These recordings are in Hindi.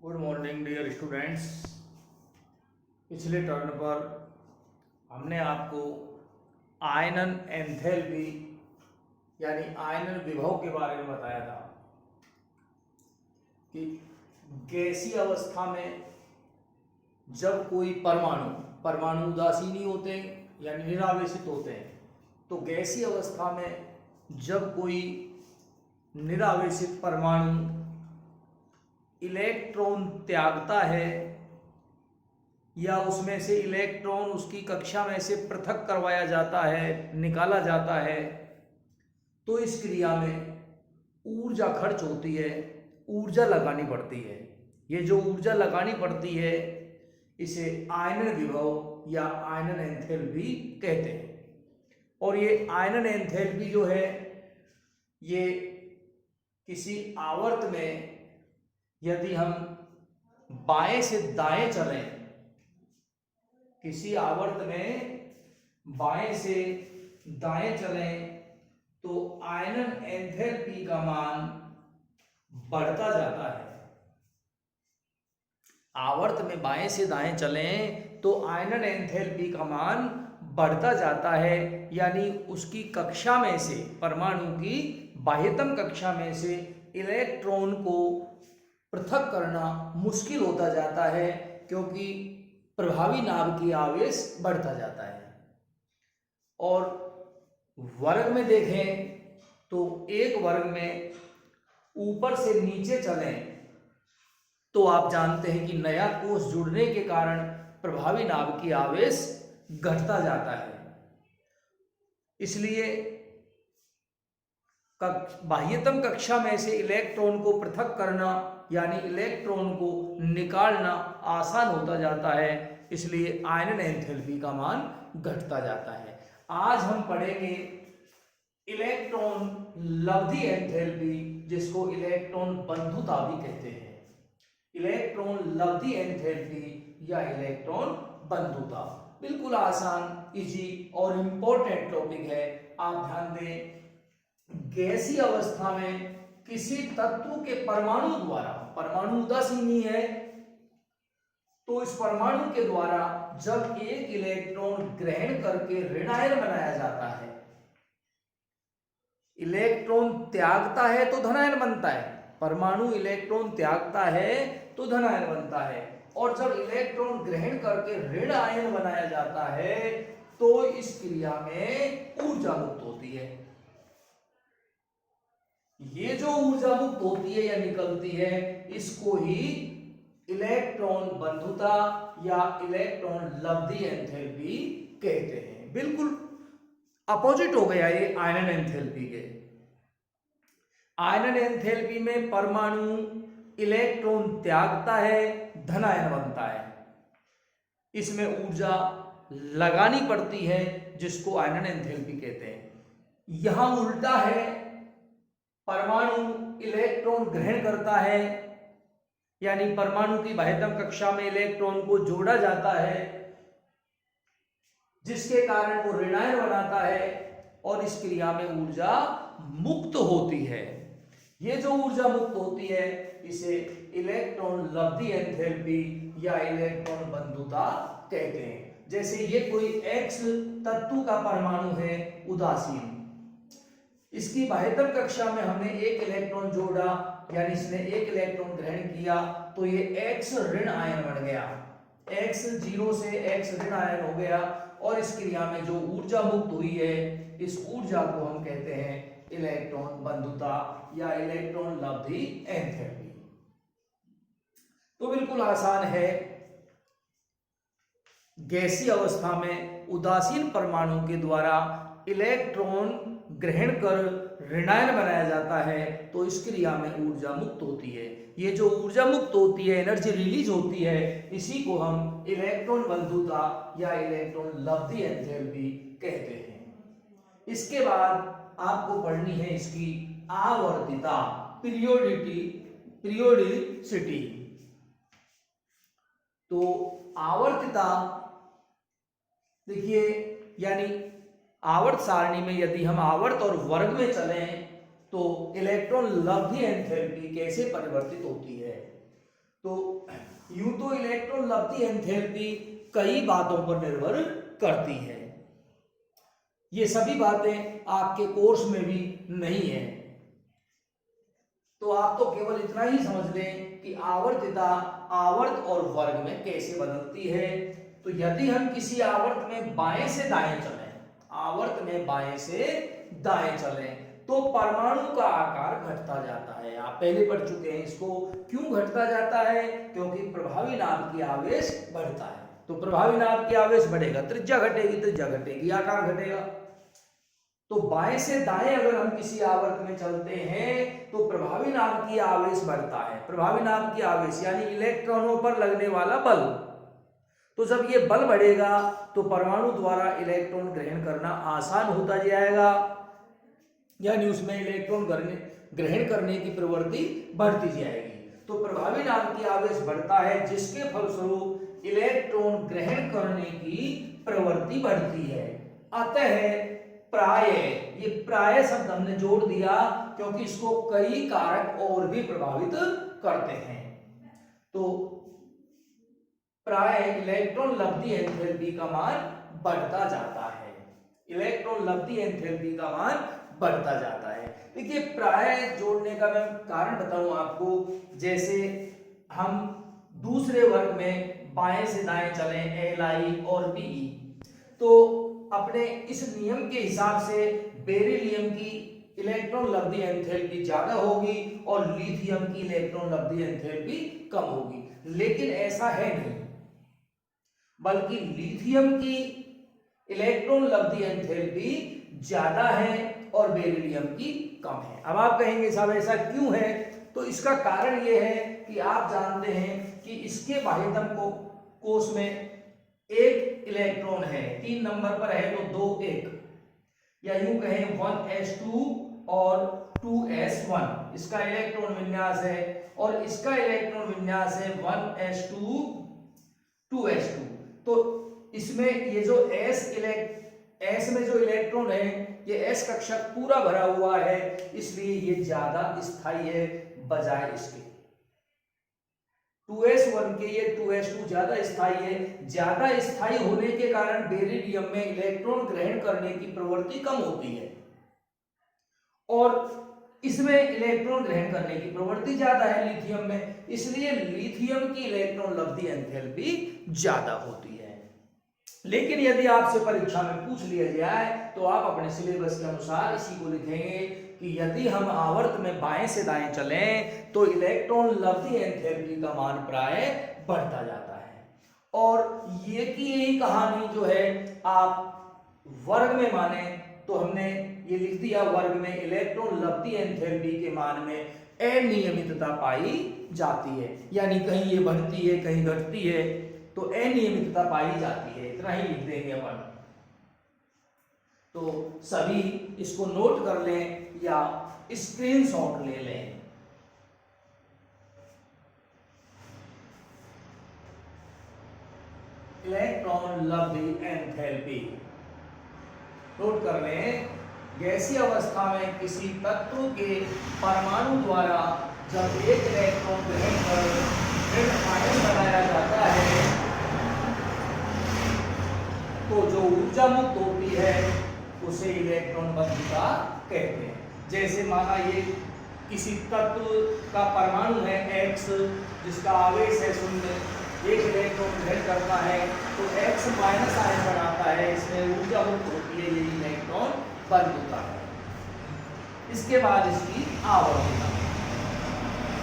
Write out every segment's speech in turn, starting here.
Good morning dear students. पिछले टर्न पर हमने आपको आयनन एंथैल्पी यानी आयनन विभव के बारे में बताया था कि गैसीय अवस्था में जब कोई परमाणु उदासीनी होते हैं यानी निरावेशित होते हैं, तो गैसीय अवस्था में जब कोई निरावेशित परमाणु इलेक्ट्रॉन त्यागता है या उसमें से इलेक्ट्रॉन उसकी कक्षा में से पृथक करवाया जाता है, निकाला जाता है, तो इस क्रिया में ऊर्जा खर्च होती है, ऊर्जा लगानी पड़ती है। ये जो ऊर्जा लगानी पड़ती है इसे आयनन विभव या आयनन एंथैल्पी कहते हैं। और ये आयनन एंथैल्पी जो है ये किसी आवर्त में यदि हम बाएं से दाएं चलें, किसी आवर्त में बाएं से दाएं चलें तो आयनन एंथैल्पी का मान बढ़ता जाता है। आवर्त में बाएं से दाएं चलें तो आयनन एंथैल्पी का मान बढ़ता जाता है, यानी उसकी कक्षा में से, परमाणु की बाह्यतम कक्षा में से इलेक्ट्रॉन को पृथक करना मुश्किल होता जाता है, क्योंकि प्रभावी नाभ की आवेश बढ़ता जाता है। और वर्ग में देखें तो एक वर्ग में ऊपर से नीचे चलें तो आप जानते हैं कि नया कोष जुड़ने के कारण प्रभावी नाभ की आवेश घटता जाता है। इसलिए बाह्यतम कक्षा में से इलेक्ट्रॉन को पृथक करना यानी इलेक्ट्रॉन को निकालना आसान होता जाता है, इसलिए आयनन एंथैल्पी का मान घटता जाता है। आज हम पढ़ेंगे इलेक्ट्रॉन लब्धि एंथैल्पी, जिसको इलेक्ट्रॉन बंधुता भी कहते हैं। इलेक्ट्रॉन लब्धि एंथैल्पी या इलेक्ट्रॉन बंधुता बिल्कुल आसान, इजी और इंपॉर्टेंट टॉपिक है। आप ध्यान दें, गैसीय अवस्था में किसी तत्व के परमाणु द्वारा, परमाणु उदासीनी है तो इस परमाणु के द्वारा जब एक इलेक्ट्रॉन ग्रहण करके ऋणायन बनाया जाता है, इलेक्ट्रॉन त्यागता है तो धनायन बनता है। परमाणु इलेक्ट्रॉन त्यागता है तो धनायन बनता है, और जब इलेक्ट्रॉन ग्रहण करके ऋण आयन बनाया जाता है तो इस क्रिया में ऊर्जा मुक्त होती है। ये जो ऊर्जा मुक्त होती है या निकलती है, इसको ही इलेक्ट्रॉन बंधुता या इलेक्ट्रॉन लब्धि एंथैल्पी कहते हैं। बिल्कुल अपोजिट हो गया ये आयनन एंथैल्पी के। आयनन एंथैल्पी में परमाणु इलेक्ट्रॉन त्यागता है, धनायन बनता है, इसमें ऊर्जा लगानी पड़ती है, जिसको आयनन एंथैल्पी कहते हैं। यहां उल्टा है, परमाणु इलेक्ट्रॉन ग्रहण करता है, यानी परमाणु की बाह्यतम कक्षा में इलेक्ट्रॉन को जोड़ा जाता है, जिसके कारण वो ऋणायन बनाता है और इस क्रिया में ऊर्जा मुक्त होती है। ये जो ऊर्जा मुक्त होती है इसे इलेक्ट्रॉन लब्धि एंथैल्पी या इलेक्ट्रॉन बंधुता कहते हैं। जैसे ये कोई X तत्व का परमाणु है उदासीन, इसकी बाह्यतम कक्षा में हमने एक इलेक्ट्रॉन जोड़ा, यानी इसने एक इलेक्ट्रॉन ग्रहण किया, तो ये X ऋण आयन बन गया। X 0 से X ऋण आयन हो गया, और इस क्रिया में जो ऊर्जा मुक्त हुई है इस ऊर्जा को हम कहते हैं इलेक्ट्रॉन बंधुता या इलेक्ट्रॉन लब्धि एंथैल्पी। तो बिल्कुल आसान है, गैसीय अवस्था में उदासीन परमाणु के द्वारा इलेक्ट्रॉन ग्रहण कर ऋणायन बनाया जाता है, तो इस क्रिया में ऊर्जा मुक्त होती है। ये जो ऊर्जा मुक्त होती है, एनर्जी रिलीज होती है, इसी को हम इलेक्ट्रॉन बंधुता या इलेक्ट्रॉन लब्धि एंथैल्पी कहते हैं। इसके बाद आपको पढ़नी है इसकी आवर्तिता, पीरियोडिसिटी। तो आवर्तिता देखिए, यानी आवर्त सारणी में यदि हम आवर्त और वर्ग में चलें तो इलेक्ट्रॉन लब्धि एंथैल्पी कैसे परिवर्तित होती है। तो यूं तो इलेक्ट्रॉन लब्धि एंथैल्पी कई बातों पर निर्भर करती है, ये सभी बातें आपके कोर्स में भी नहीं है, तो आप तो केवल इतना ही समझ लें कि आवर्तता आवर्त और वर्ग में कैसे बदलती है। तो यदि हम किसी आवर्त में बाएं से दाएं चलें, आवर्त में बाएं से दाएं चलें, तो परमाणु का आकार घटता जाता है। आप पहले पढ़ चुके हैं इसको। क्यों घटता जाता है? क्योंकि प्रभावी नाभ की आवेश बढ़ता है। तो प्रभावी नाभ की आवेश बढ़ेगा, त्रिज्या घटेगी, त्रिज्या घटेगी, आकार घटेगा। तो बाएं से दाएं अगर हम किसी आवर्त में चलते हैं तो प्रभावी नाभ की आवेश बढ़ता है। प्रभावी नाभ की आवेश यानी इलेक्ट्रॉनों पर लगने वाला बल। तो जब ये बल बढ़ेगा तो परमाणु द्वारा इलेक्ट्रॉन ग्रहण करना आसान होता जाएगा, यानी उसमें इलेक्ट्रॉन ग्रहण करने की प्रवृत्ति बढ़ती जाएगी। तो प्रभावी नाभ की आवेश बढ़ता है, जिसके फलस्वरूप इलेक्ट्रॉन ग्रहण करने की प्रवृत्ति बढ़ती है। अतः प्राय, ये प्राय शब्द हमने जोड़ दिया क्योंकि इसको कई कारक और भी प्रभावित करते हैं। तो प्राय इलेक्ट्रॉन लब्धि एंथैल्पी का मान बढ़ता जाता है, इलेक्ट्रॉन लब्धि एंथैल्पी का मान बढ़ता जाता है। देखिए प्राय जोड़ने का मैं कारण बताऊं आपको। जैसे हम दूसरे वर्ग में बाएं से दाएं चलें, Li और Be, तो अपने इस नियम के हिसाब से बेरिलियम की इलेक्ट्रॉन लब्धि एंथैल्पी ज्यादा होगी और लिथियम की इलेक्ट्रॉन लब्धि एंथैल्पी कम होगी। लेकिन ऐसा है नहीं, बल्कि लिथियम की इलेक्ट्रॉन लब्धि एंथैल्पी ज्यादा है और बेरिलियम की कम है। अब आप कहेंगे साहब ऐसा क्यों है? तो इसका कारण यह है कि आप जानते हैं कि इसके बाह्यतम कोश में एक इलेक्ट्रॉन है, 3 नंबर पर है तो 2 1, या यूं कहें 1s2 और 2s1 इसका इलेक्ट्रॉन विन्यास है, और इसका इलेक्ट्रॉन विन्यास है 1s2 2s2। तो इसमें ये जो s में जो इलेक्ट्रॉन है ये s कक्षक पूरा भरा हुआ है, इसलिए ये ज्यादा स्थायी है बजाय इसके। 2s1 के ये 2s2 ज्यादा स्थायी है। ज्यादा स्थायी होने के कारण बेरिलियम में इलेक्ट्रॉन ग्रहण करने की प्रवृत्ति कम होती है और इसमें इलेक्ट्रॉन ग्रहण करने की प्रवृत्ति ज्यादा है लिथियम में, इसलिए लिथियम की इलेक्ट्रॉन लब्धि एंथैल्पी ज्यादा होती है। लेकिन यदि आपसे परीक्षा में पूछ लिया जाए तो आप अपने सिलेबस के अनुसार इसी को लिखेंगे कि यदि हम आवर्त में बाएं से दाएं चलें तो इलेक्ट्रॉन लब्धि एंथैल्पी का मान प्राय बढ़ता जाता है। और ये की यही कहानी जो है आप वर्ग में माने तो हमने ये लिख दिया, वर्ग में इलेक्ट्रॉन लब्धि एंथैल्पी के मान में अनियमितता पाई जाती है, यानी कहीं ये बढ़ती है कहीं घटती है, तो अनियमितता पाई जाती है, इतना ही लिख देंगे अपन। तो सभी इसको नोट कर लें या स्क्रीनशॉट ले लें। इलेक्ट्रॉन लब्धि एंथैल्पी नोट कर लें। गैसीय अवस्था में किसी तत्व के परमाणु द्वारा जब एक इलेक्ट्रॉन ग्रहण कर ऋण आयन बनाया जाता है तो जो ऊर्जा मुक्त होती है उसे इलेक्ट्रॉन बंधुता कहते हैं। जैसे माना ये किसी तत्व का परमाणु है X जिसका आवेश है 0, एक इलेक्ट्रॉन ग्रहण करता है तो X माइनस आयन बनाता है, इसमें ऊर्जा मुक्त होती है, ये इलेक्ट्रॉन बंधुता है। इसके बाद इसकी आवर्तता,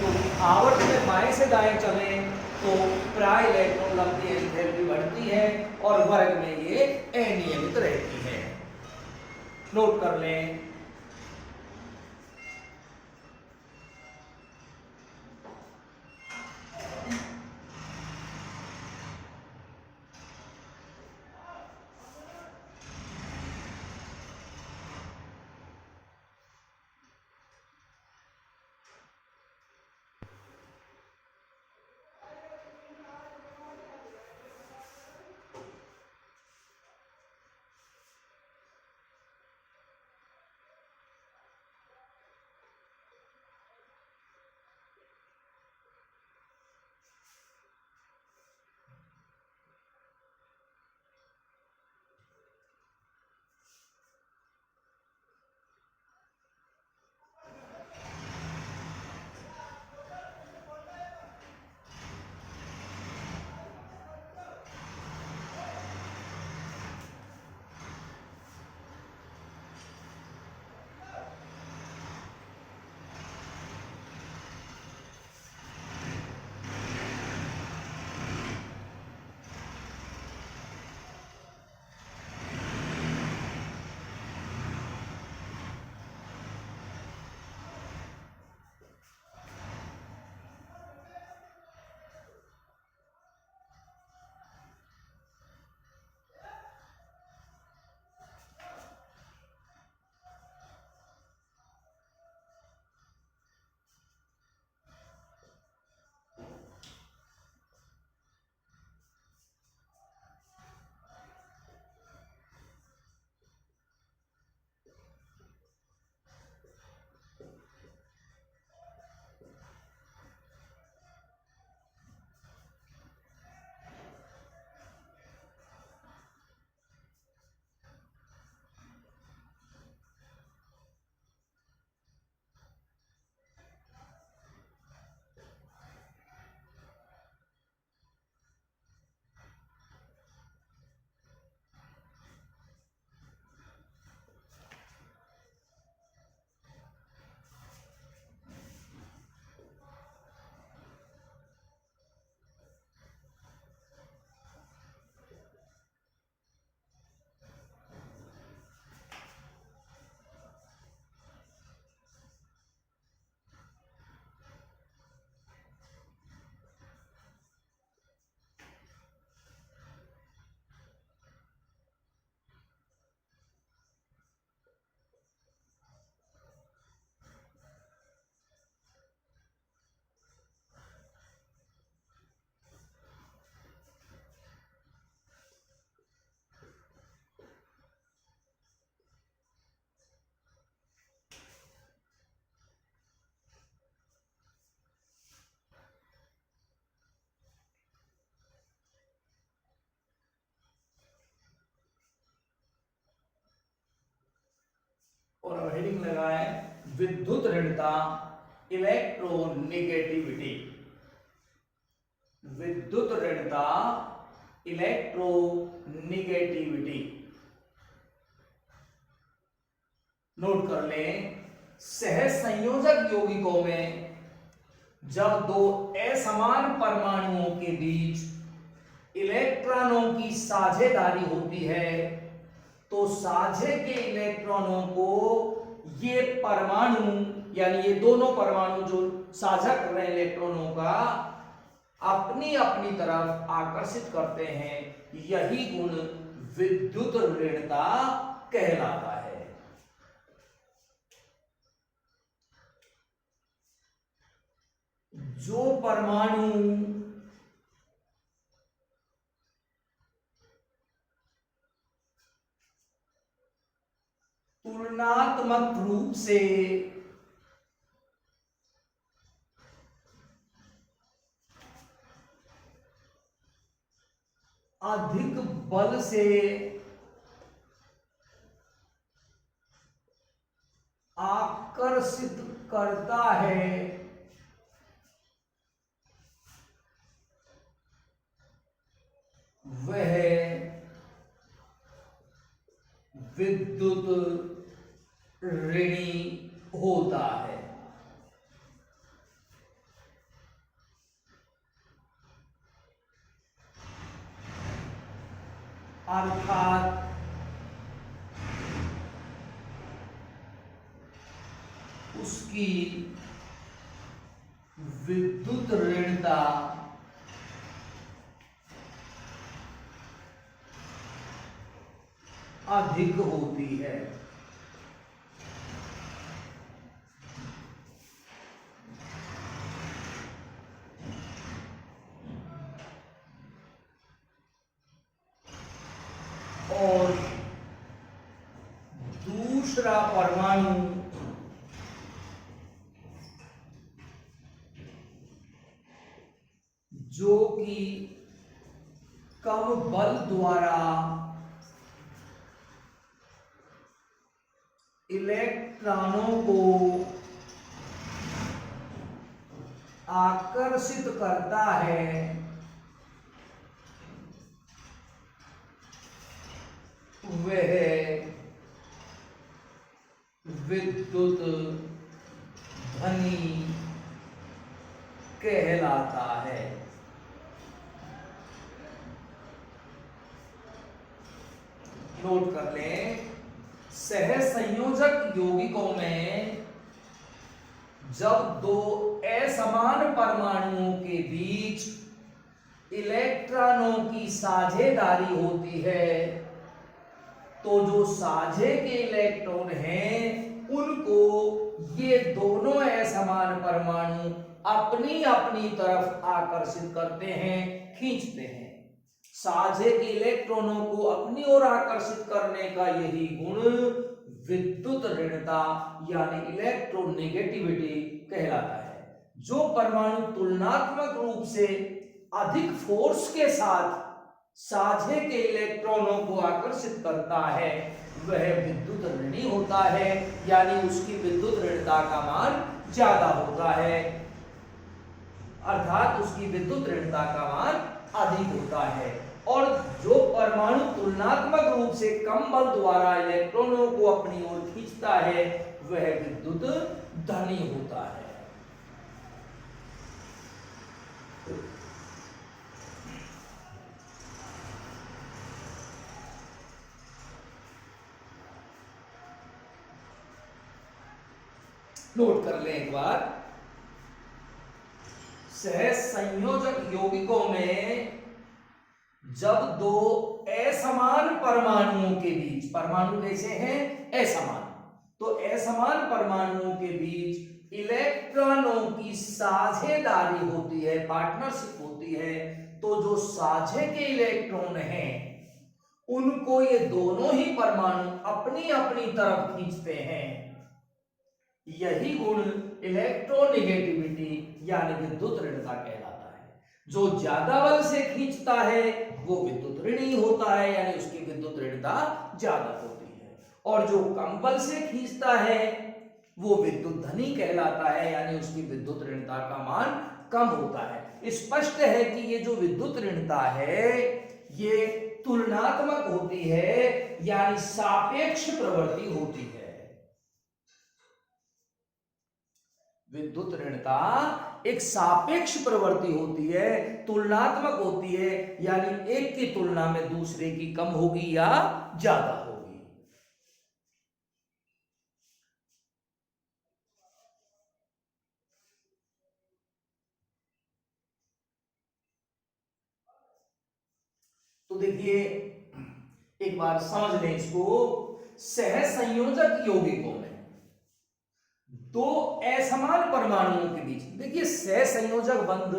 तो आवर्त में बाएं से दाएं चलें तो प्राय इलेक्ट्रॉन लब्धि एंथैल्पी बढ़ती है और वर्ग में ये अनियमित रहती है। नोट कर लें। और अब हेडिंग लगाए विद्युत ऋणता इलेक्ट्रोनेगेटिविटी। विद्युत ऋणता इलेक्ट्रोनेगेटिविटी नोट कर लें। सहज संयोजक यौगिकों में जब दो असमान परमाणुओं के बीच इलेक्ट्रॉनों की साझेदारी होती है तो साझे के इलेक्ट्रॉनों को ये परमाणु यानी ये दोनों परमाणु जो साझा कर रहे हैं इलेक्ट्रॉनों का अपनी अपनी तरफ आकर्षित करते हैं। यही गुण विद्युत ऋणता कहलाता है। जो परमाणु तुलनात्मक रूप से अधिक बल से आकर्षित करता है वह विद्युत ऋणी होता है। अर्थात उसकी विद्युत ऋणता अधिक होती है। और दूसरा परमाणु जो कि कम बल द्वारा इलेक्ट्रॉनों को आकर्षित करता है वह विद्युत धनी कहलाता है। नोट कर लें, सहज संयोजक यौगिकों में जब दो असमान परमाणुओं के बीच इलेक्ट्रॉनों की साझेदारी होती है तो जो साझे के इलेक्ट्रॉन हैं उनको ये दोनों असमान परमाणु अपनी अपनी तरफ आकर्षित करते हैं, खींचते हैं। साझे के इलेक्ट्रॉनों को अपनी ओर आकर्षित करने का यही गुण विद्युत ऋणता यानी इलेक्ट्रोनेगेटिविटी कहलाता है। जो परमाणु तुलनात्मक रूप से अधिक फोर्स के साथ साझे के इलेक्ट्रॉनों को आकर्षित करता है वह विद्युत ऋणी होता है, यानी उसकी विद्युत ऋणता का मान ज्यादा होता है, अर्थात उसकी विद्युत ऋणता का मान अधिक होता है। और जो परमाणु तुलनात्मक रूप से कम बल द्वारा इलेक्ट्रॉनों को अपनी ओर खींचता है वह विद्युत धनी होता है। नोट कर लें एक बार, सहज संयोजक यौगिकों में जब दो असमान परमाणुओं के बीच, परमाणु कैसे हैं असमान, तो असमान परमाणुओं के बीच इलेक्ट्रॉनों की साझेदारी होती है, पार्टनरशिप होती है, तो जो साझे के इलेक्ट्रॉन हैं उनको ये दोनों ही परमाणु अपनी अपनी तरफ खींचते हैं। यही गुण इलेक्ट्रोनेगेटिविटी यानी विद्युत ऋणता कहलाता है। जो ज्यादा बल से खींचता है वो विद्युत ऋणी होता है, यानी उसकी विद्युत ऋणता ज्यादा होती है। और जो कम बल से खींचता है वो विद्युत धनी कहलाता है, यानी उसकी विद्युत ऋणता का मान कम होता है। स्पष्ट है कि ये जो विद्युत ऋणता है ये तुलनात्मक होती है, यानी सापेक्ष प्रवृत्ति होती है। विद्युत ऋणता एक सापेक्ष प्रवृत्ति होती है, तुलनात्मक होती है, यानी एक की तुलना में दूसरे की कम होगी या ज्यादा होगी। तो देखिए एक बार समझ लें इसको। सहसंयोजक यौगिकों में दो असमान परमाणुओं के बीच, देखिए सहसंयोजक बंध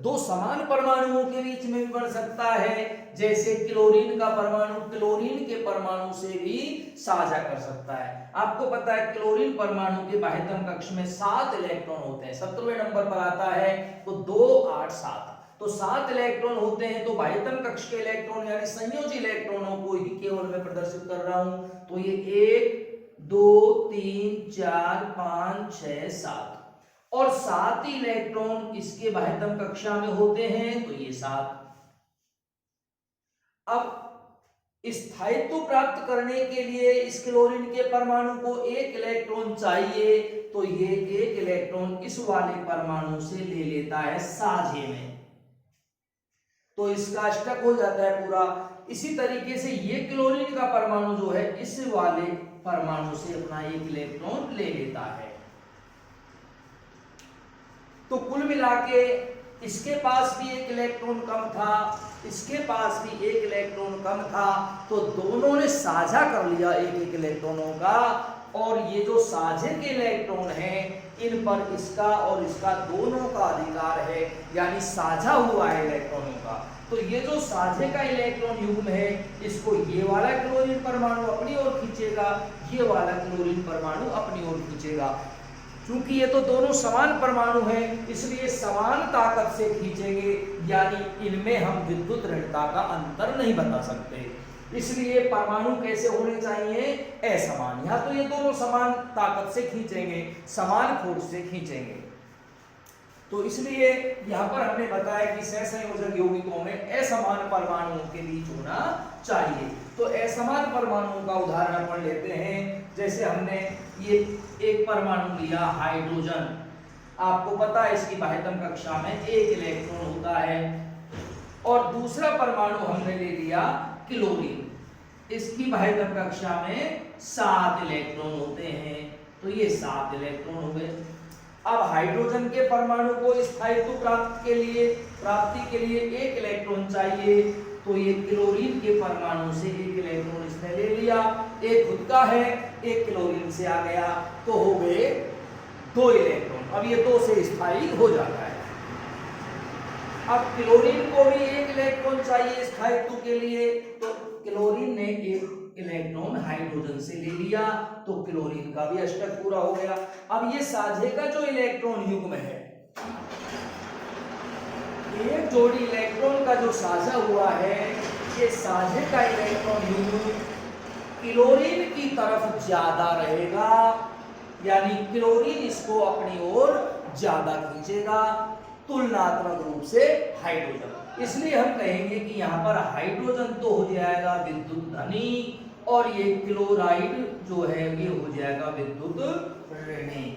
दो समान परमाणुओं के बीच में भी बन सकता है। जैसे क्लोरीन का परमाणु क्लोरीन के परमाणु से भी साझा कर सकता है। आपको पता है क्लोरीन परमाणु के बाह्यतम कक्ष में 7 इलेक्ट्रॉन होते हैं, 17वें नंबर पर आता है तो 2 8 7, तो 7 इलेक्ट्रॉन होते हैं। तो बाह्यतम कक्ष के इलेक्ट्रॉन यानी संयोजी इलेक्ट्रॉनों को ही केवल मैं प्रदर्शित कर रहा हूं, तो ये 1 2 3 4 5 6 7 और 7 इलेक्ट्रॉन इसके बाह्यतम कक्षा में होते हैं, तो ये 7। अब स्थायित्व प्राप्त करने के लिए इस क्लोरीन के परमाणु को 1 इलेक्ट्रॉन चाहिए, तो ये 1 इलेक्ट्रॉन इस वाले परमाणु से ले लेता है साझे में, तो इसका अष्टक हो जाता है पूरा। इसी तरीके से ये क्लोरीन का परमाणु जो है इस वाले परमाणु से अपना 1 इलेक्ट्रॉन ले लेता है। तो कुल मिला के इसके पास भी 1 इलेक्ट्रॉन कम था, इसके पास भी 1 इलेक्ट्रॉन कम था, तो दोनों ने साझा कर लिया 1 इलेक्ट्रॉनों का। और ये जो साझे के इलेक्ट्रॉन हैं इन पर इसका और इसका दोनों का अधिकार है, यानी साझा हुआ है इलेक्ट्रॉनों का। तो ये जो साझे का इलेक्ट्रॉन युग्म है इसको ये वाला क्लोरीन परमाणु अपनी ओर खींचेगा, ये वाला क्लोरीन परमाणु अपनी ओर खींचेगा। क्योंकि ये तो दोनों समान परमाणु हैं इसलिए समान ताकत से खींचेंगे, यानी इनमें हम विद्युत ऋणता का अंतर नहीं बता सकते। इसलिए परमाणु कैसे होने चाहिए? असमान। या तो ये दोनों समान ताकत से खींचेंगे, समान फोर्स से खींचेंगे। तो इसलिए यहां पर हमने बताया कि सहसंयोजक यौगिकों में असमान परमाणुओं के बीच होना चाहिए। तो असमान परमाणुओं का उदाहरण अपन लेते हैं। जैसे हमने ये एक परमाणु लिया हाइड्रोजन, आपको पता है इसकी बाह्यतम कक्षा में 1 इलेक्ट्रॉन होता है, और दूसरा परमाणु हमने ले लिया क्लोरीन, इसकी बाह्यतम कक्षा में 7 इलेक्ट्रॉन होते हैं, तो ये 7 इलेक्ट्रॉन हो गए। अब हाइड्रोजन के परमाणु को स्थायित्व प्राप्ति के लिए 1 इलेक्ट्रॉन चाहिए, तो ये क्लोरीन के परमाणु से 1 इलेक्ट्रॉन इसने ले लिया, एक खुद का है, एक क्लोरीन से आ गया, तो हो गए 2 इलेक्ट्रॉन। अब ये 2 से स्थायी हो जाता है। अब क्लोरीन को भी 1 इलेक्ट्रॉन चाहिए स्थायित्व के लिए, तो क्लोरीन ने 1 इलेक्ट्रॉन हाइड्रोजन से ले लिया, तो क्लोरीन का भी अष्टक पूरा हो गया। अब ये साझे का जो इलेक्ट्रॉन युग्म है, एक जोड़ी इलेक्ट्रॉन का जो साझा हुआ है, ये साझे का इलेक्ट्रॉन युग्म क्लोरीन की तरफ ज्यादा रहेगा, यानी क्लोरीन इसको अपनी ओर ज्यादा खींचेगा तुलनात्मक रूप से हाइड्रोजन। इसलिए हम कहेंगे कि यहाँ पर हाइड्रोजन तो हो जाएगा विद्युत धनी, और ये क्लोराइड जो है ये हो जाएगा विद्युत ऋणी।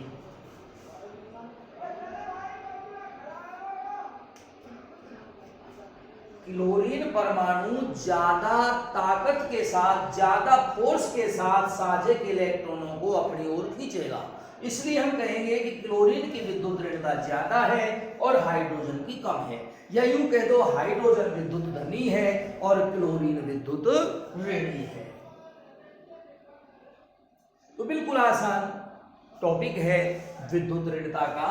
क्लोरीन परमाणु ज्यादा ताकत के साथ, ज्यादा फोर्स के साथ साझे के इलेक्ट्रॉनों को अपनी ओर खींचेगा, इसलिए हम कहेंगे कि क्लोरीन की विद्युत ऋणता ज्यादा है और हाइड्रोजन की कम है। या यूं कह दो हाइड्रोजन विद्युत धनी है और क्लोरीन विद्युत ऋणी है। तो बिल्कुल आसान टॉपिक है विद्युत ऋणता का,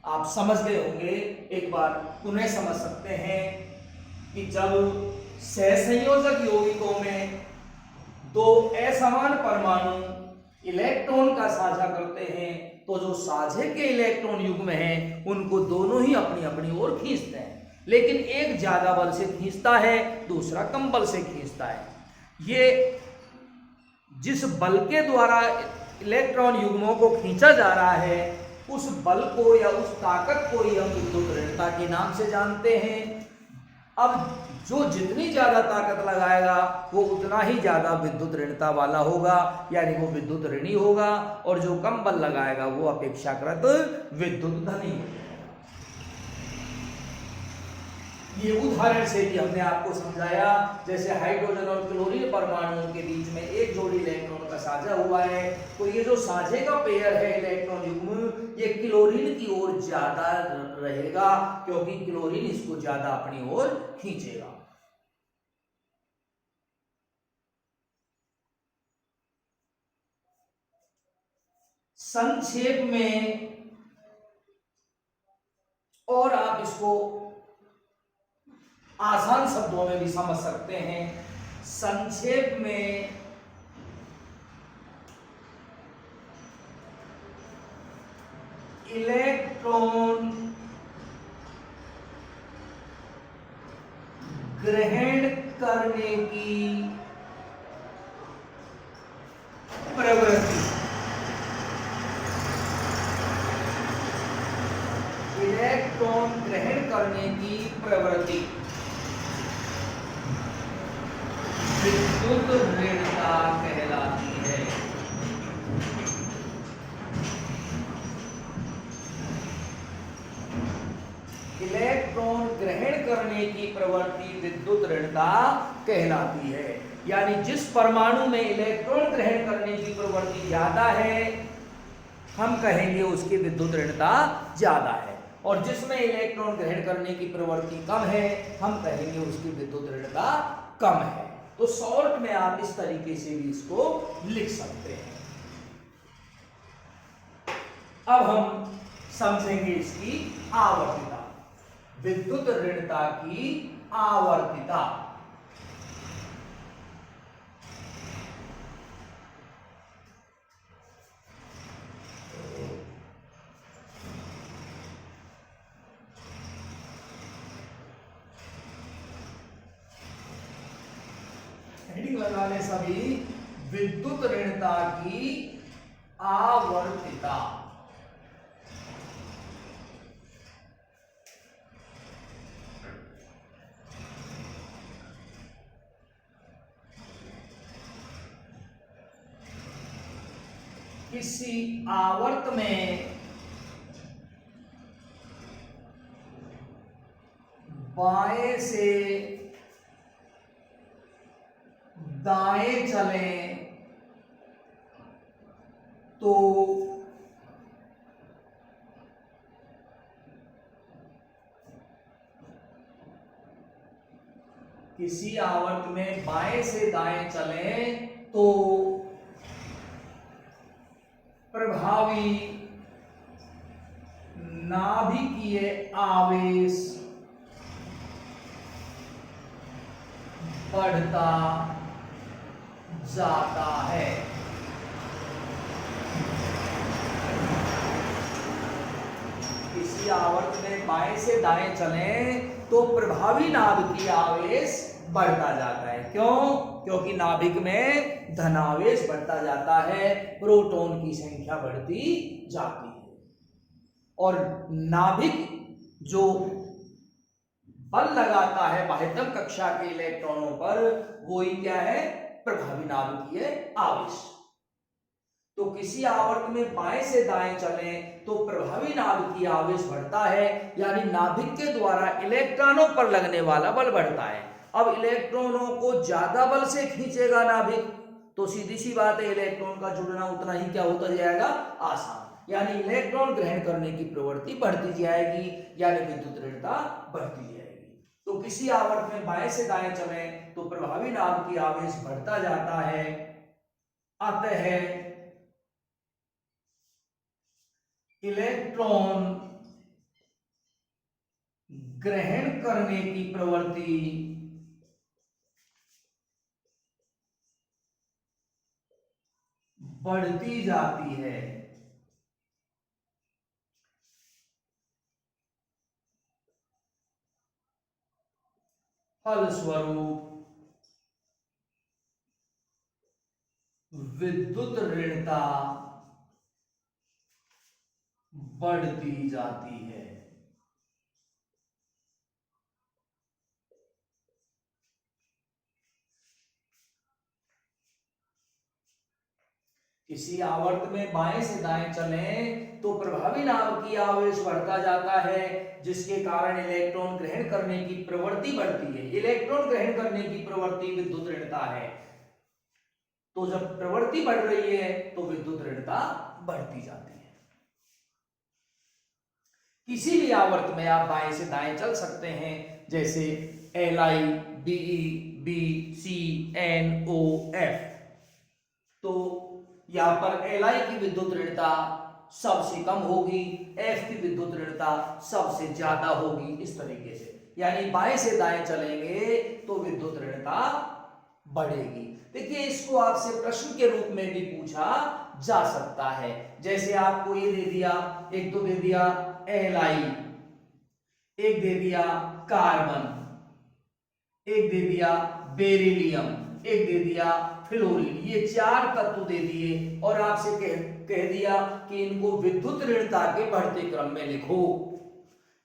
आप समझ गए होंगे। एक बार पुनः समझ सकते हैं कि जब सहसंयोजक यौगिकों में 2 असमान परमाणु इलेक्ट्रॉन का साझा करते हैं, तो जो साझे के इलेक्ट्रॉन युग्म हैं उनको दोनों ही अपनी अपनी ओर खींचते हैं, लेकिन एक ज्यादा बल से खींचता है, दूसरा कम बल से खींचता है। ये जिस बल के द्वारा इलेक्ट्रॉन युग्मों को खींचा जा रहा है उस बल को या उस ताकत को ही हम विद्युत ऋणता के नाम से जानते हैं। अब जो जितनी ज्यादा ताकत लगाएगा वो उतना ही ज्यादा विद्युत ऋणता वाला होगा, यानी वो विद्युत ऋणी होगा, और जो कम बल लगाएगा वो अपेक्षाकृत विद्युत धनी होगा। ये उदाहरण से भी हमने आपको समझाया, जैसे हाइड्रोजन और क्लोरीन परमाणुओं के बीच में एक जोड़ी इलेक्ट्रॉन का साझा हुआ है, तो ये जो साझे का पेयर है इलेक्ट्रॉन युग्म, ये क्लोरीन की ओर ज्यादा रहेगा क्योंकि क्लोरीन इसको ज्यादा अपनी ओर खींचेगा। संक्षेप में, और आप इसको आसान शब्दों में भी समझ सकते हैं, संक्षेप में इलेक्ट्रॉन ग्रहण करने की प्रवृत्ति, इलेक्ट्रॉन ग्रहण करने की प्रवृत्ति विद्युत ऋणता कहलाती है। इलेक्ट्रॉन ग्रहण करने की प्रवृत्ति विद्युत ऋणता कहलाती है, यानी जिस परमाणु में इलेक्ट्रॉन ग्रहण करने की प्रवृत्ति ज्यादा है हम कहेंगे उसकी विद्युत ऋणता ज्यादा है, और जिसमें इलेक्ट्रॉन ग्रहण करने की प्रवृत्ति कम है हम कहेंगे उसकी विद्युत ऋणता कम है। तो शॉर्ट में आप इस तरीके से भी इसको लिख सकते हैं। अब हम समझेंगे इसकी आवर्तिता, विद्युत ऋणता की आवर्तिता। हेडिंग लगा ले सभी, विद्युत ऋणता की आवर्तिता। किसी आवर्त में बाएं से दाएं चलें तो किसी आवर्त में बाएं से दाएं चलें तो प्रभावी नाभिकीय आवेश बढ़ता जाता है। किसी आवर्त में बाएं से दाएं चलें तो प्रभावी नाभिकीय आवेश बढ़ता जाता है। क्यों? क्योंकि नाभिक में धनावेश बढ़ता जाता है, प्रोटॉन की संख्या बढ़ती जाती है, और नाभिक जो बल लगाता है बाह्यतम कक्षा के इलेक्ट्रॉनों पर वो ही क्या है? प्रभावी नाभिकीय आवेश। तो किसी आवर्त में बाएं से दाएं चलें तो प्रभावी नाभिकीय आवेश बढ़ता है, यानी नाभिक के द्वारा इलेक्ट्रॉनों पर लगने वाला बल बढ़ता है। अब इलेक्ट्रॉनों को ज्यादा बल से खींचेगा नाभिक, तो सीधी सी बात है इलेक्ट्रॉन का जुड़ना उतना ही क्या होता जाएगा? आसान, यानी इलेक्ट्रॉन ग्रहण करने की प्रवृत्ति बढ़ती जाएगी, यानी विद्युत ऋणता बढ़ती जाएगी। तो किसी आवर्त में बाएं से दाएं चलें तो प्रभावी नाभिकीय आवेश बढ़ता जाता है, अतः इलेक्ट्रॉन ग्रहण करने की प्रवृत्ति बढ़ती जाती है। फलस्वरूप विद्युत ऋणता बढ़ती जाती है। किसी आवर्त में बाएं से दाएं चलें तो प्रभावी नाव की आवेश बढ़ता जाता है, जिसके कारण इलेक्ट्रॉन ग्रहण करने की प्रवृत्ति बढ़ती है। इलेक्ट्रॉन ग्रहण करने की प्रवृत्ति विद्युत ऋणता है। तो जब प्रवृत्ति बढ़ रही है तो विद्युत ऋणता बढ़ती जाती है। किसी भी आवर्त में आप बाएं से दाएं चल सकते हैं, जैसे Li, Be, B, C, N, O, F। तो यहां पर Li की विद्युत ऋणता सबसे कम होगी, F की विद्युत ऋणता सबसे ज्यादा होगी। इस तरीके से यानी बाएं से दाएं चलेंगे तो विद्युत ऋणता बढ़ेगी। देखिए, इसको आपसे प्रश्न के रूप में भी पूछा जा सकता है। जैसे आपको ये दे दिया, एक तो दे दिया Li, एक दे दिया कार्बन, एक दे दिया बेरिलियम, एक दे दिया फ्लोरीन। ये 4 तत्व दे दिए और आपसे कह दिया कि इनको विद्युत ऋणता के बढ़ते क्रम में लिखो।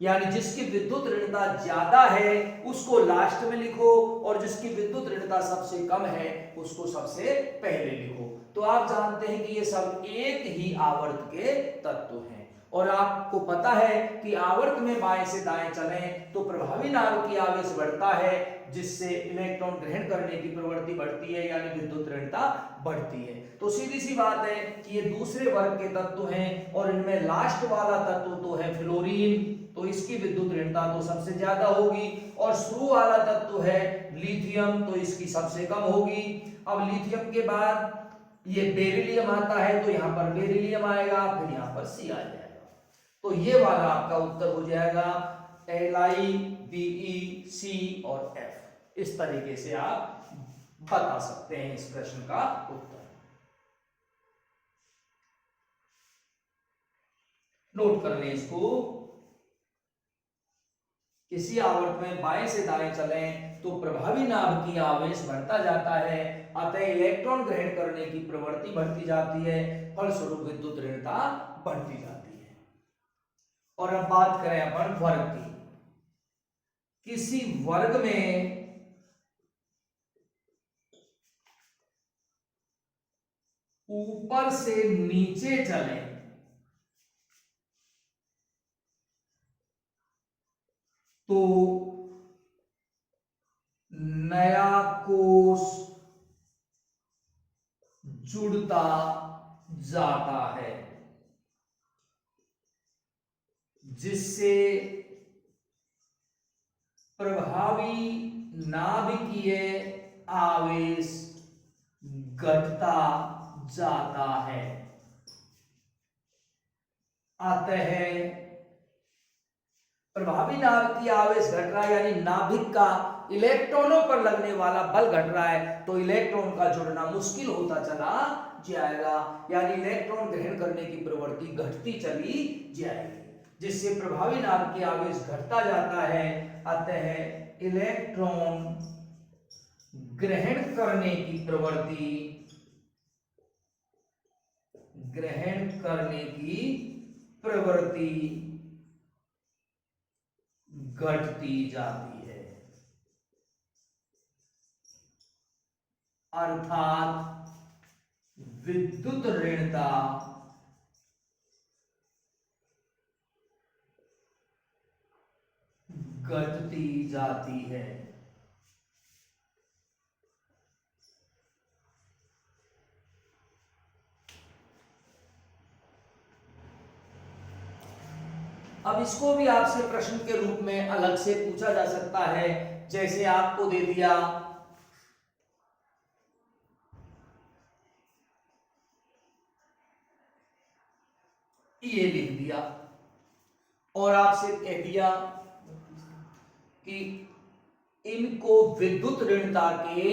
यानी जिसकी विद्युत ऋणता ज्यादा है उसको लास्ट में लिखो और जिसकी विद्युत ऋणता सबसे कम है उसको सबसे पहले लिखो। तो आप जानते हैं कि ये सब एक ही आवर्त के तत्व हैं और आपको पता है कि आवर्त में बाएं से दाएं चलें तो प्रभावी नाव की आवेश बढ़ता है, जिससे इलेक्ट्रॉन ग्रहण करने की प्रवृत्ति बढ़ती है, यानी विद्युत ऋणता बढ़ती है। तो सीधी सी बात है कि ये दूसरे वर्ग के तत्व हैं और इनमें लास्ट वाला तत्व तो है फ्लोरीन, तो इसकी विद्युत ऋणता तो सबसे ज्यादा होगी। और शुरू वाला तत्व है लिथियम, तो इसकी सबसे कम होगी। अब लिथियम के बाद ये बेरिलियम आता है, तो यहाँ पर बेरिलियम आएगा, फिर यहाँ पर सी आ जाएगा। तो ये वाला आपका उत्तर हो जाएगा Li, Be, C और F। इस तरीके से आप बता सकते हैं इस प्रश्न का उत्तर। नोट कर लें इसको। किसी आवर्त में बाएं से दाएं चलें तो प्रभावी नाभ की आवेश बढ़ता जाता है, अतः इलेक्ट्रॉन ग्रहण करने की प्रवृत्ति बढ़ती जाती है, फलस्वरूप विद्युत ऋणता बढ़ती जाती है। और अब बात करें अपन वर्ग की। किसी वर्ग में ऊपर से नीचे चलें तो नया कोष जुड़ता जाता है, जिससे प्रभावी नाभिकीय आवेश घटता जाता है। अतः प्रभावी नाभिक की आवेश घट रहा है, यानी नाभिक का इलेक्ट्रॉनों पर लगने वाला बल घट रहा है, तो इलेक्ट्रॉन का जुड़ना मुश्किल होता चला जाएगा, यानी इलेक्ट्रॉन ग्रहण करने की प्रवृत्ति घटती चली जाएगी, जिससे प्रभावी नाभिक की आवेश घटता जाता है। अतः इलेक्ट्रॉन ग्रहण करने की प्रवृत्ति घटती जाती है, अर्थात विद्युत ऋणता घटती जाती है। अब इसको भी आपसे प्रश्न के रूप में अलग से पूछा जा सकता है। जैसे आपको दे दिया ये लिख दिया और आपसे कह दिया कि इनको विद्युत ऋणता के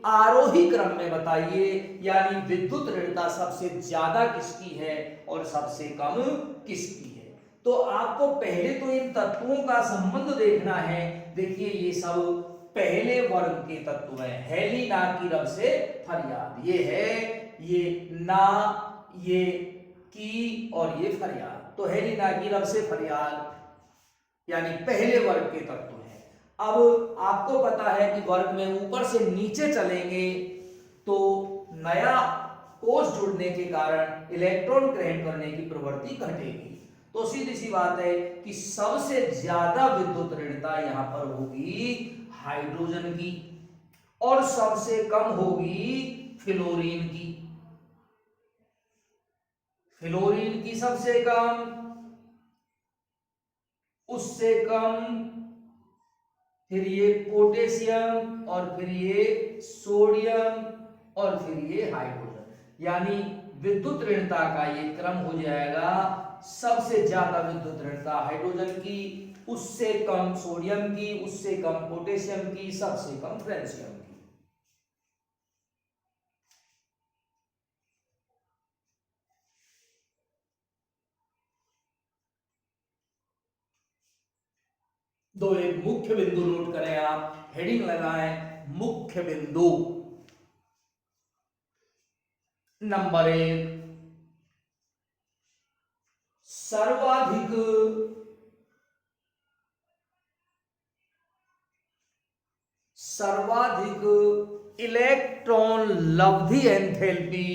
आरोही क्रम में बताइए, यानी विद्युत ऋणता सबसे ज्यादा किसकी है और सबसे कम किसकी है। तो आपको पहले तो इन तत्वों का संबंध देखना है। देखिए, ये सब पहले वर्ग के तत्व हैं। हेली ना की रब से फरियाद, ये है ये ना, ये की और ये फरियाद। तो हेली ना की रब से फरियाद यानी पहले वर्ग के तत्व हैं। अब आपको पता है कि वर्ग में ऊपर से नीचे चलेंगे तो नया कोष जुड़ने के कारण इलेक्ट्रॉन ग्रहण करने की प्रवृत्ति घटेगी। तो सीधी सी बात है कि सबसे ज्यादा विद्युत ऋणता यहां पर होगी हाइड्रोजन की और सबसे कम होगी फ्लोरीन की। फ्लोरीन की सबसे कम, उससे कम, फिर ये पोटेशियम और फिर ये सोडियम और फिर ये हाइड्रोजन। यानी विद्युत ऋणता का ये क्रम हो जाएगा, सबसे ज्यादा विद्युत ऋणता हाइड्रोजन की, उससे कम सोडियम की, उससे कम पोटेशियम की, सबसे कम फ्रेंशियम की। दो एक मुख्य बिंदु नोट करें आप, हेडिंग लगाएं मुख्य बिंदु। नंबर 1, सर्वाधिक इलेक्ट्रॉन लब्धि एंथैल्पी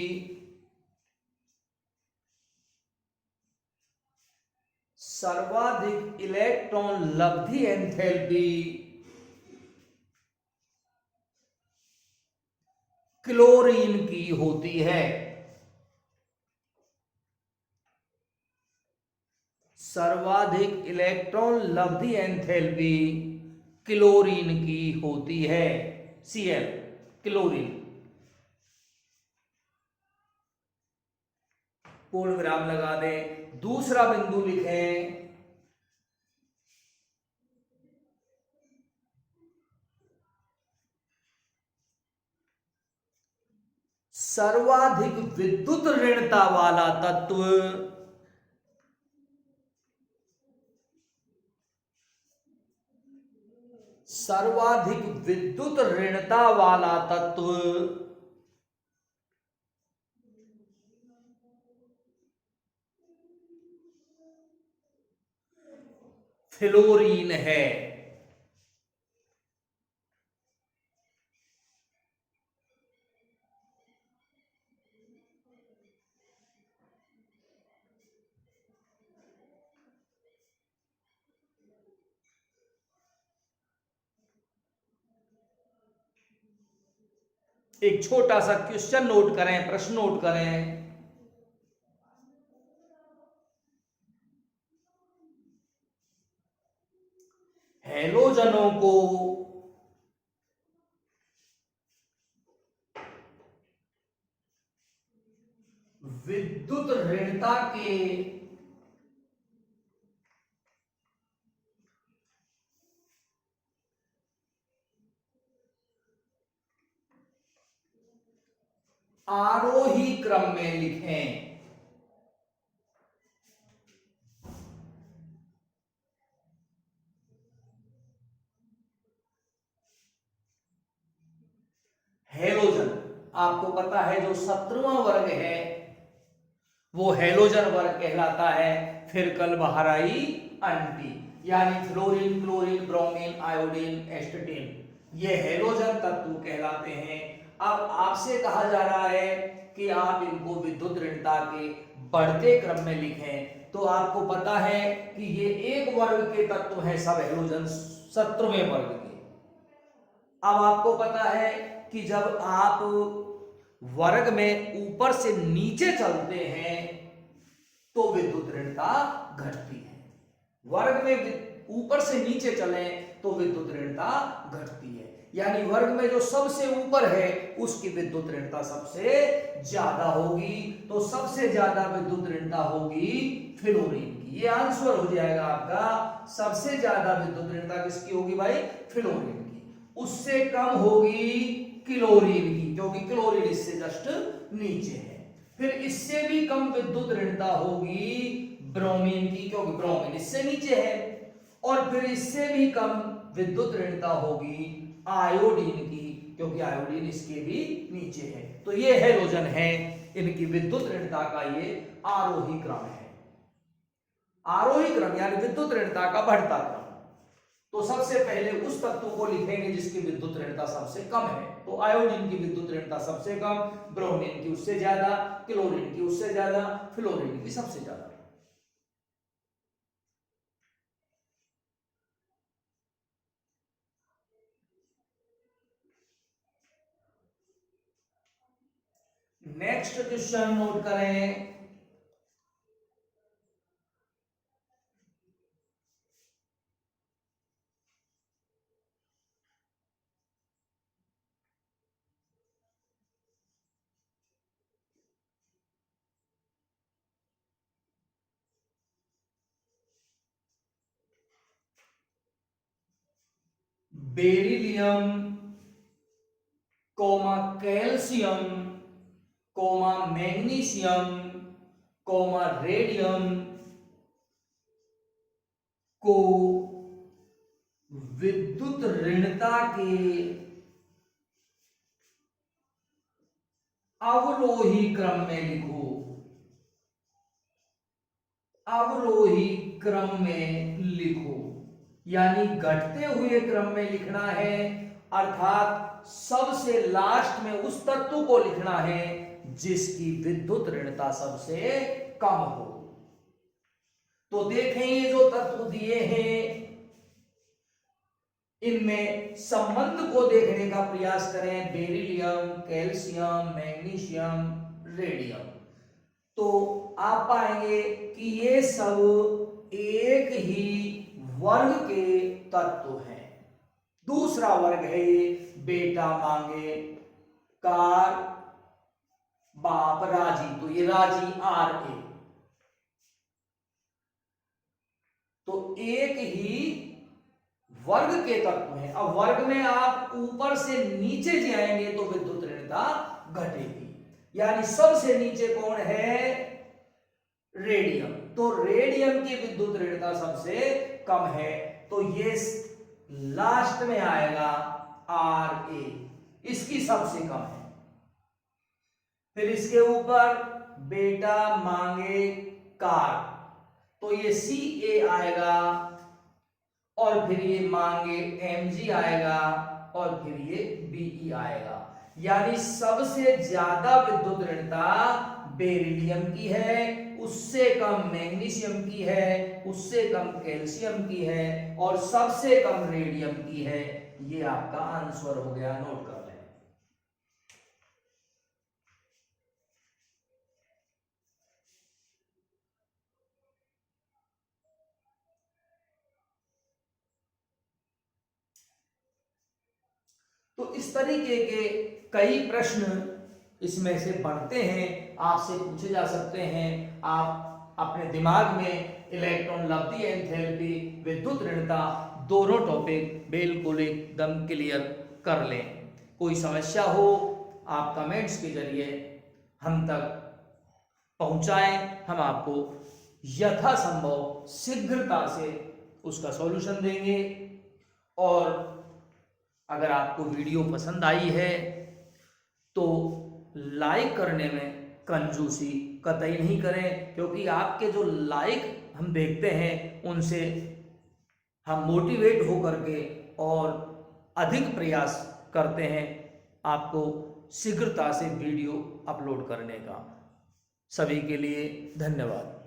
सर्वाधिक इलेक्ट्रॉन लब्धि एंथैल्पी क्लोरीन की होती है। सर्वाधिक इलेक्ट्रॉन लब्धि एंथैल्पी क्लोरीन की होती है, Cl क्लोरीन। पूर्ण विराम लगा दें। दूसरा बिंदु लिखें, सर्वाधिक विद्युत ऋणता वाला तत्व सर्वाधिक विद्युत ऋणता वाला तत्व फ्लोरीन है। एक छोटा सा क्वेश्चन नोट करें, प्रश्न नोट करें। हैलोजनों को विद्युत ऋणता के आरोही क्रम में लिखें। हैलोजन आपको पता है जो 17वां वर्ग है वो हैलोजन वर्ग कहलाता है। फिर कल बाहर आई एंटी, यानी फ्लोरीन, क्लोरीन, ब्रोमीन, आयोडीन, एस्टेटिन, ये हैलोजन तत्व कहलाते हैं। अब आपसे कहा जा रहा है कि आप इनको विद्युत ऋणता के बढ़ते क्रम में लिखें। तो आपको पता है कि ये एक वर्ग के तत्व हैं सब हैलोजन 17वें वर्ग के। अब आपको पता है कि जब आप वर्ग में ऊपर से नीचे चलते हैं तो विद्युत ऋणता घटती है। वर्ग में ऊपर से नीचे चलें तो विद्युत ऋणता घटती है, यानी वर्ग में जो सबसे ऊपर है उसकी विद्युत ऋणता सबसे ज्यादा होगी। तो सबसे ज्यादा विद्युत ऋणता होगी फ्लोरीन की। ये आंसर हो जाएगा आपका। सबसे ज्यादा विद्युत ऋणता किसकी होगी भाई? फ्लोरीन की। उससे कम होगी क्लोरीन की, क्योंकि क्लोरीन इससे जस्ट नीचे है। फिर इससे भी कम विद्युत ऋणता होगी ब्रोमीन की, क्योंकि ब्रोमीन इससे नीचे है। और फिर इससे भी कम विद्युत ऋणता होगी आयोडीन की, क्योंकि आयोडीन इसके भी नीचे है। तो ये हैलोजन है, इनकी विद्युत ऋणता का ये आरोही क्रम है। आरोही क्रम यानी विद्युत ऋणता का बढ़ता क्रम। तो सबसे पहले उस तत्व को लिखेंगे जिसकी विद्युत ऋणता सबसे कम है। तो आयोडीन की विद्युत ऋणता सबसे कम, ब्रोमीन की उससे ज्यादा, क्लोरीन की उससे ज्यादा, फ्लोरीन की सबसे ज्यादा। नेक्स्ट क्वेश्चन नोट करें। Beryllium comma calcium comma magnesium comma radium को विद्युत ऋणता के अवरोही क्रम में लिखो। अवरोही क्रम में लिखो यानी घटते हुए क्रम में लिखना है, अर्थात सबसे लास्ट में उस तत्व को लिखना है जिसकी विद्युत ऋणता सबसे कम हो। तो देखें ये जो तत्व दिए हैं इनमें संबंध को देखने का प्रयास करें। बेरिलियम, कैल्शियम, मैग्नीशियम, रेडियम, तो आप पाएंगे कि ये सब एक ही वर्ग के तत्व हैं। दूसरा वर्ग है ये बेटा मांगे कार बाप राजी, तो ये राजी RA, तो एक ही वर्ग के तत्व हैं। अब वर्ग में आप ऊपर से नीचे जाएंगे तो विद्युत ऋणता घटेगी, यानी सबसे नीचे कौन है? रेडियम, तो रेडियम की विद्युत ऋणता सबसे कम है, तो ये लास्ट में आएगा RA, इसकी सबसे कम है। फिर इसके ऊपर बेटा मांगे कार, तो ये CA आएगा, और फिर ये मांगे Mg आएगा, और फिर ये Be आएगा। यानी सबसे ज्यादा विद्युत ऋणता बेरिलियम की है, उससे कम मैग्नीशियम की है, उससे कम कैल्शियम की है, और सबसे कम रेडियम की है। ये आपका आंसर हो गया, नोट कर लें। तो इस तरीके के कई प्रश्न इसमें से बनते हैं, आपसे पूछे जा सकते हैं। आप अपने दिमाग में इलेक्ट्रॉन लब्धि, एंथैल्पी, विद्युत ऋणता दोनों टॉपिक बिल्कुल एकदम क्लियर कर लें। कोई समस्या हो आप कमेंट्स के जरिए हम तक पहुंचाएं, हम आपको यथासंभव शीघ्रता से उसका सॉल्यूशन देंगे। और अगर आपको वीडियो पसंद आई है तो लाइक करने में कंजूसी कतई नहीं करें, क्योंकि आपके जो लाइक हम देखते हैं उनसे हम मोटिवेट होकर के और अधिक प्रयास करते हैं आपको शीघ्रता से वीडियो अपलोड करने का। सभी के लिए धन्यवाद।